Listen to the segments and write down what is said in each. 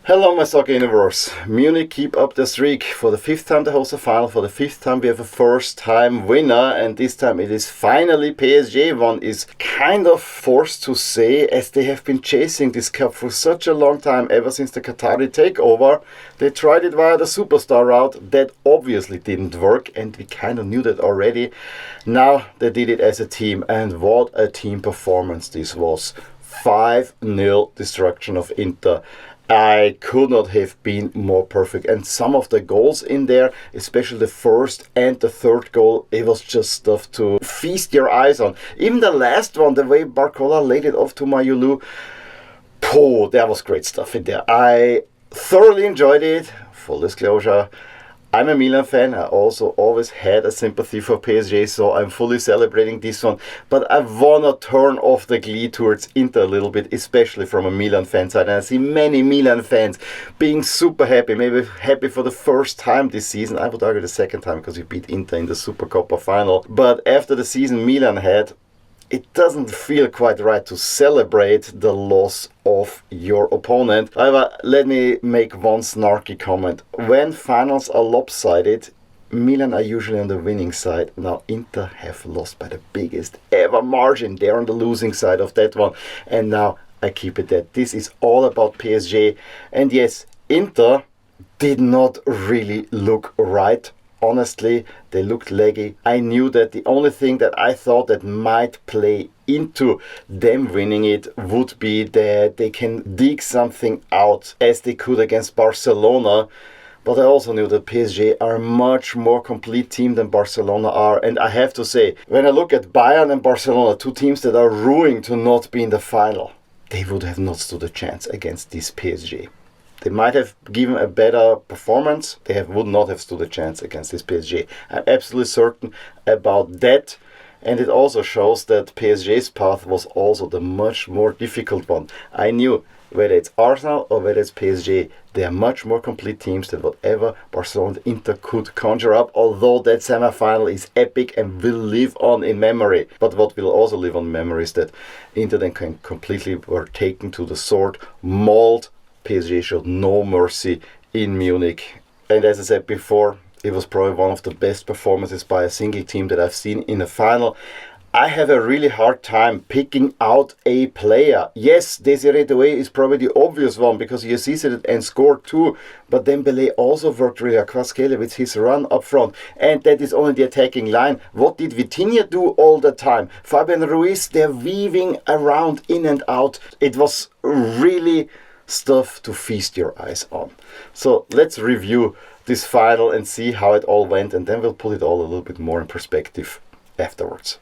Hello my soccer universe. Munich keep up the streak. For the fifth time they host a final. For the fifth time we have a first time winner, and this time it is finally PSG. One is kind of forced to say, as they have been chasing this cup for such a long time, ever since the Qatari takeover. They tried it via the superstar route. That obviously didn't work, and we kind of knew that already. Now they did it as a team, and what a team performance this was. 5-0 destruction of Inter. I could not have been more perfect, and some of the goals in there, especially the first and the third goal, it was just stuff to feast your eyes on. Even the last one, the way Barcola laid it off to Mayulu, there was great stuff in there. I thoroughly enjoyed it. Full disclosure, I'm a Milan fan. I also always had a sympathy for PSG, so I'm fully celebrating this one. But I wanna turn off the glee towards Inter a little bit, especially from a Milan fan side. And I see many Milan fans being super happy, maybe happy for the first time this season. I would argue the second time, because we beat Inter in the Supercoppa final. But after the season Milan had, it doesn't feel quite right to celebrate the loss of your opponent. However, let me make one snarky comment. When finals are lopsided, Milan are usually on the winning side. Now Inter have lost by the biggest ever margin. They're on the losing side of that one. And now I keep it that this is all about PSG. And yes, Inter did not really look right. Honestly, they looked leggy. I knew that the only thing that I thought that might play into them winning it would be that they can dig something out as they could against Barcelona. But I also knew that PSG are a much more complete team than Barcelona are. And I have to say, when I look at Bayern and Barcelona, two teams that are ruined to not be in the final, they would have not stood a chance against this PSG. They might have given a better performance. They would not have stood a chance against this PSG. I'm absolutely certain about that. And it also shows that PSG's path was also the much more difficult one. I knew whether it's Arsenal or whether it's PSG, they are much more complete teams than whatever Barcelona and Inter could conjure up, although that semi-final is epic and will live on in memory. But what will also live on memory is that Inter then completely were taken to the sword, mauled. PSG showed no mercy in Munich. And as I said before, it was probably one of the best performances by a single team that I've seen in a final. I have a really hard time picking out a player. Yes, Desire Doue is probably the obvious one because he assisted and scored too. But Dembélé also worked really across Kvaratskhelia with his run up front. And that is only the attacking line. What did Vitinha do all the time? Fabian Ruiz, they're weaving around in and out. It was really stuff to feast your eyes on. So let's review this final and see how it all went, and then we'll put it all a little bit more in perspective afterwards.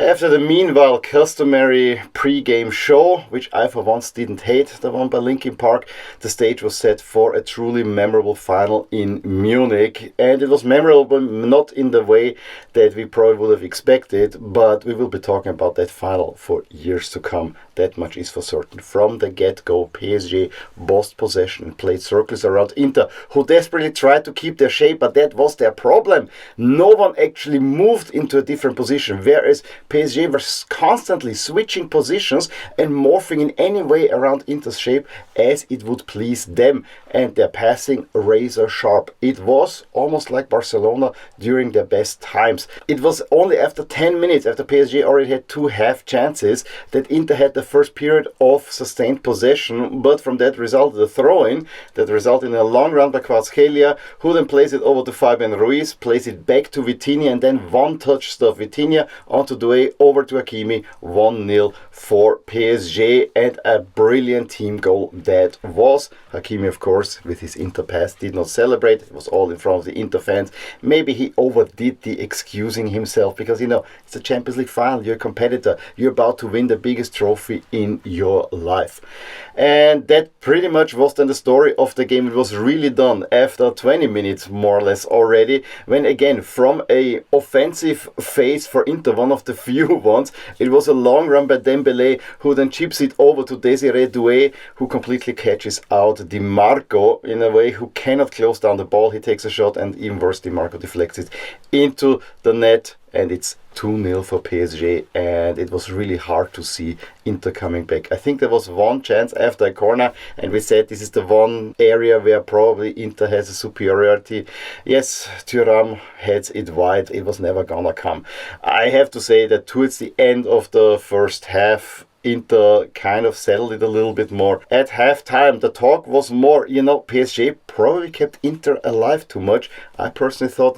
After the meanwhile customary pre-game show, which I for once didn't hate, the one by Linkin Park, the stage was set for a truly memorable final in Munich. And it was memorable not in the way that we probably would have expected, but we will be talking about that final for years to come. That much is for certain. From the get-go, PSG bossed possession and played circles around Inter, who desperately tried to keep their shape, but that was their problem. No one actually moved into a different position, whereas PSG was constantly switching positions and morphing in any way around Inter's shape as it would please them, and their passing razor sharp. It was almost like Barcelona during their best times. It was only after 10 minutes, after PSG already had two half chances, that Inter had the first period of sustained possession, but from that resulted a throw-in that resulted in a long run by Kvaratskhelia, who then plays it over to Fabian Ruiz, plays it back to Vitinha, and then one-touch stuff. Vitinha onto Doue, over to Hakimi, 1-0 for PSG, and a brilliant team goal that was. Hakimi, of course, with his Inter pass, did not celebrate. It was all in front of the Inter fans. Maybe he overdid the excusing himself, because, it's a Champions League final. You're a competitor. You're about to win the biggest trophy in your life. And that pretty much was then the story of the game. It was really done after 20 minutes, more or less, already, when again, from a offensive phase for Inter, one of the few ones, it was a long run by Dembélé, who then chips it over to Desire Doue, who completely catches out Di Marco in a way, who cannot close down the ball. He takes a shot, and even worse, Di Marco deflects it into the net. and it's 2-0 for PSG, and it was really hard to see Inter coming back. I think there was one chance after a corner, and we said this is the one area where probably Inter has a superiority. Yes, Thuram heads it wide. It was never gonna come. I have to say that towards the end of the first half, Inter kind of settled it a little bit more. At halftime, the talk was more, PSG probably kept Inter alive too much. I personally thought,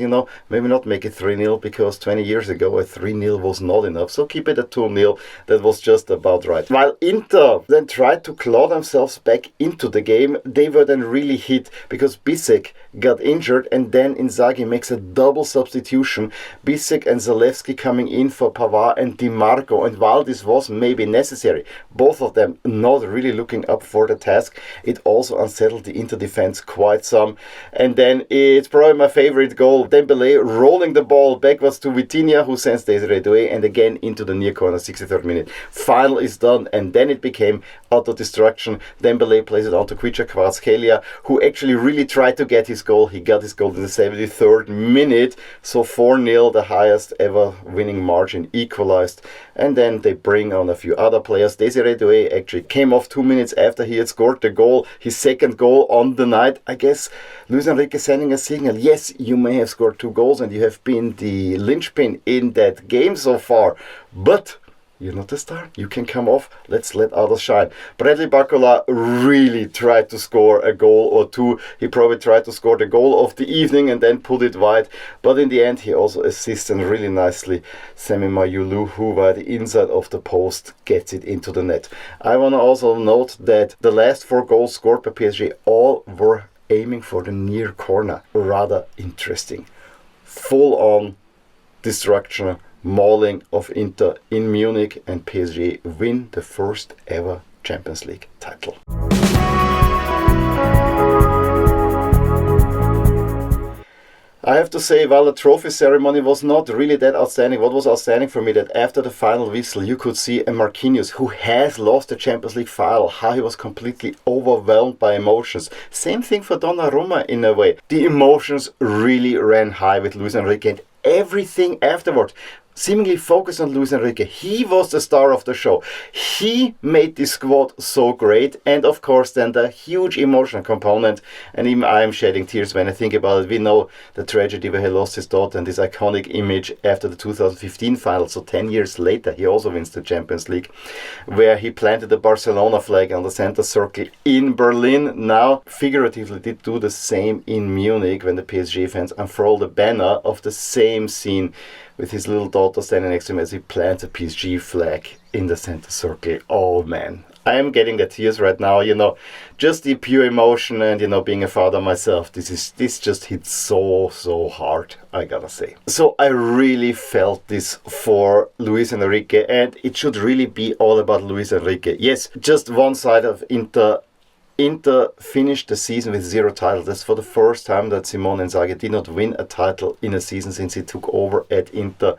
maybe not make it 3-0, because 20 years ago a 3-0 was not enough. So keep it at 2-0. That was just about right. While Inter then tried to claw themselves back into the game, they were then really hit because Bissek got injured, and then Inzaghi makes a double substitution. Bissek and Zalewski coming in for Pavard and Di Marco. And while this was maybe necessary, both of them not really looking up for the task, it also unsettled the Inter defense quite some. And then it's probably my favorite goal, Dembélé rolling the ball backwards to Vitinha, who sends Desire Doue, and again into the near corner, 63rd minute. Final is done, and then it became utter destruction. Dembélé plays it on to Kvaratskhelia, who actually really tried to get his goal. He got his goal in the 73rd minute, so 4-0, the highest ever winning margin, equalized. And then they bring on a few other players. Desire Doue actually came off 2 minutes after he had scored the goal, his second goal on the night. I guess Luis Enrique sending a signal, yes, you may have scored 2 goals and you have been the linchpin in that game so far, but you're not a star. You can come off. Let's let others shine. Bradley Barcola really tried to score a goal or two. He probably tried to score the goal of the evening and then put it wide. But in the end, he also assists, and really nicely, Sami Mayulu, who by the inside of the post gets it into the net. I want to also note that the last 4 goals scored by PSG all were aiming for the near corner. Rather interesting. Full on destruction, mauling of Inter in Munich, and PSG win the first ever Champions League title. I have to say, while the trophy ceremony was not really that outstanding, what was outstanding for me that after the final whistle you could see a Marquinhos, who has lost the Champions League final, how he was completely overwhelmed by emotions. Same thing for Donnarumma in a way. The emotions really ran high with Luis Enrique, and everything afterwards seemingly focused on Luis Enrique. He was the star of the show. He made this squad so great, and of course then the huge emotional component, and even I am shedding tears when I think about it. We know the tragedy where he lost his daughter, and this iconic image after the 2015 final, so 10 years later he also wins the Champions League, where he planted the Barcelona flag on the center circle in Berlin. Now figuratively did do the same in Munich when the PSG fans unfurled the banner of the same scene with his little daughter standing next to him as he plants a PSG flag in the center circle. Oh man, I am getting the tears right now, just the pure emotion, and being a father myself, this just hits so hard, I gotta say. So I really felt this for Luis Enrique, and it should really be all about Luis Enrique. Yes, just one side of Inter finished the season with 0 titles. That's for the first time that Simone Inzaghi did not win a title in a season since he took over at Inter.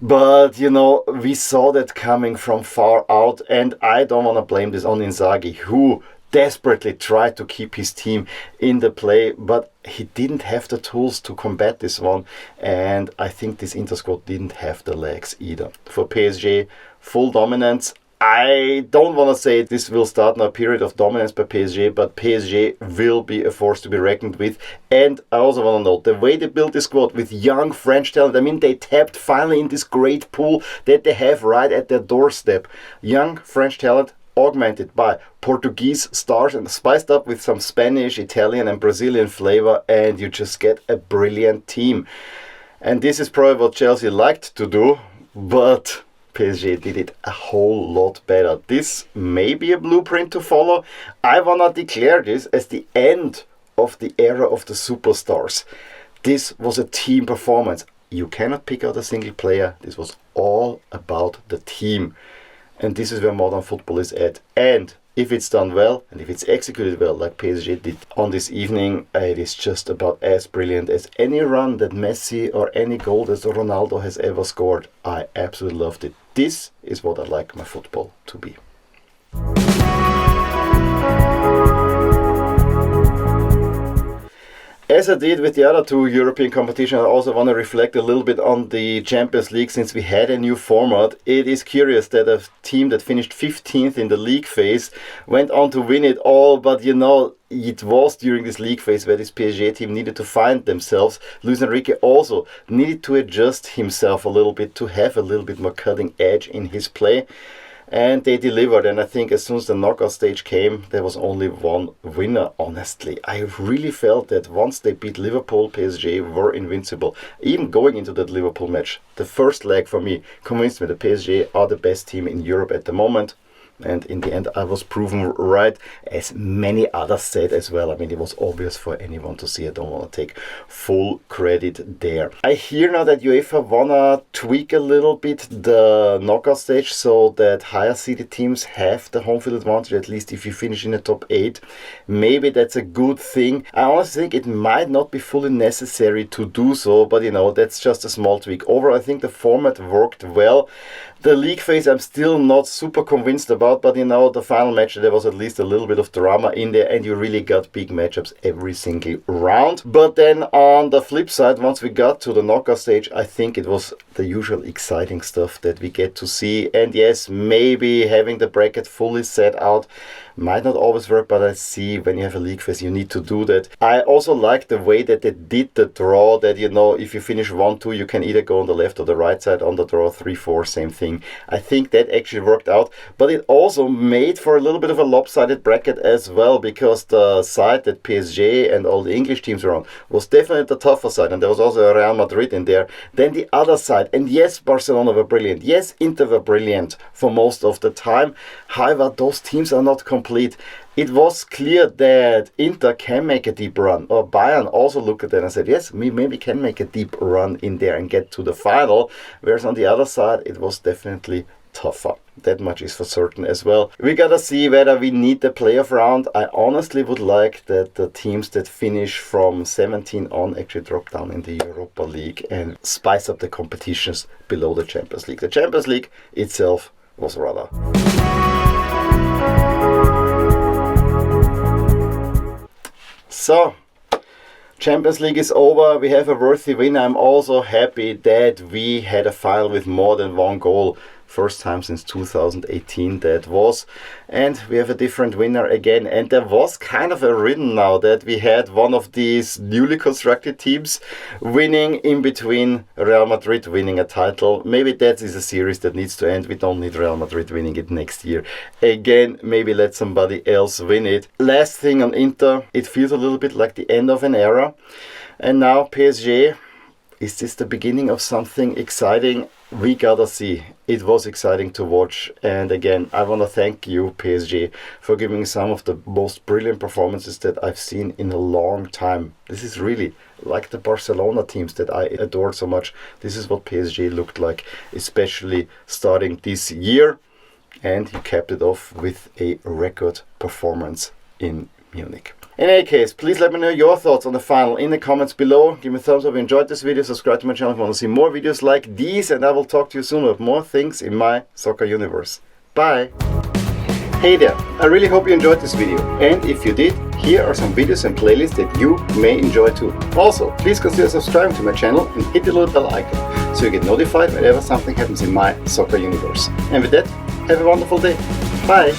But, we saw that coming from far out, and I don't want to blame this on Inzaghi, who desperately tried to keep his team in the play, but he didn't have the tools to combat this one, and I think this Inter squad didn't have the legs either. For PSG, full dominance. I don't want to say this will start now a period of dominance by PSG, but PSG will be a force to be reckoned with. And I also want to note the way they built this squad with young French talent. I mean, they tapped finally in this great pool that they have right at their doorstep. Young French talent augmented by Portuguese stars and spiced up with some Spanish, Italian and Brazilian flavor, and you just get a brilliant team. And this is probably what Chelsea liked to do, but PSG did it a whole lot better. This may be a blueprint to follow. I wanna declare this as the end of the era of the superstars. This was a team performance. You cannot pick out a single player. This was all about the team. And this is where modern football is at. And if it's done well, and if it's executed well, like PSG did on this evening, it is just about as brilliant as any run that Messi or any goal that Ronaldo has ever scored. I absolutely loved it. This is what I like my football to be. As I did with the other two European competitions, I also want to reflect a little bit on the Champions League since we had a new format. It is curious that a team that finished 15th in the league phase went on to win it all, but you know, it was during this league phase where this PSG team needed to find themselves. Luis Enrique also needed to adjust himself a little bit to have a little bit more cutting edge in his play. And they delivered, and I think as soon as the knockout stage came, there was only one winner, honestly. I really felt that once they beat Liverpool, PSG were invincible. Even going into that Liverpool match, the first leg for me convinced me that PSG are the best team in Europe at the moment. And in the end, I was proven right, as many others said as well. I mean, it was obvious for anyone to see. I don't want to take full credit there. I hear now that UEFA wanna tweak a little bit the knockout stage so that higher seeded teams have the home field advantage, at least if you finish in the top 8. Maybe that's a good thing. I honestly think it might not be fully necessary to do so, but you know, that's just a small tweak. Overall, I think the format worked well. The league phase I'm still not super convinced about, but you know, the final match, there was at least a little bit of drama in there and you really got big matchups every single round. But then on the flip side, once we got to the knockout stage, I think it was the usual exciting stuff that we get to see. And yes, maybe having the bracket fully set out might not always work, but I see when you have a league phase, you need to do that. I also like the way that they did the draw, that you know, if you finish 1-2, you can either go on the left or the right side. On the draw 3-4, same thing. I think that actually worked out, but it also made for a little bit of a lopsided bracket as well, because the side that PSG and all the English teams were on was definitely the tougher side, and there was also a Real Madrid in there. Then the other side, and yes, Barcelona were brilliant, yes, Inter were brilliant for most of the time. However, those teams are not complete. It was clear that Inter can make a deep run, or Bayern also looked at that and said, yes, we maybe can make a deep run in there and get to the final, whereas on the other side, it was definitely tougher. That much is for certain as well. We gotta see whether we need the playoff round. I honestly would like that the teams that finish from 17 on actually drop down in the Europa League and spice up the competitions below the Champions League. The Champions League itself was rather... So, Champions League is over. We have a worthy winner. I'm also happy that we had a final with more than one goal. First time since 2018 that was. And we have a different winner again. And there was kind of a rhythm now that we had one of these newly constructed teams winning in between Real Madrid winning a title. Maybe that is a series that needs to end. We don't need Real Madrid winning it next year. Again, maybe let somebody else win it. Last thing on Inter, it feels a little bit like the end of an era. And now PSG, is this the beginning of something exciting? We gotta see. It was exciting to watch, and again, I want to thank you, PSG, for giving some of the most brilliant performances that I've seen in a long time. This is really like the Barcelona teams that I adored so much. This is what PSG looked like, especially starting this year, and you capped it off with a record performance in Munich. In any case, please let me know your thoughts on the final in the comments below. Give me a thumbs up if you enjoyed this video. Subscribe to my channel if you want to see more videos like these. And I will talk to you soon about more things in my soccer universe. Bye! Hey there! I really hope you enjoyed this video. And if you did, here are some videos and playlists that you may enjoy too. Also, please consider subscribing to my channel and hit the little bell icon so you get notified whenever something happens in my soccer universe. And with that, have a wonderful day. Bye!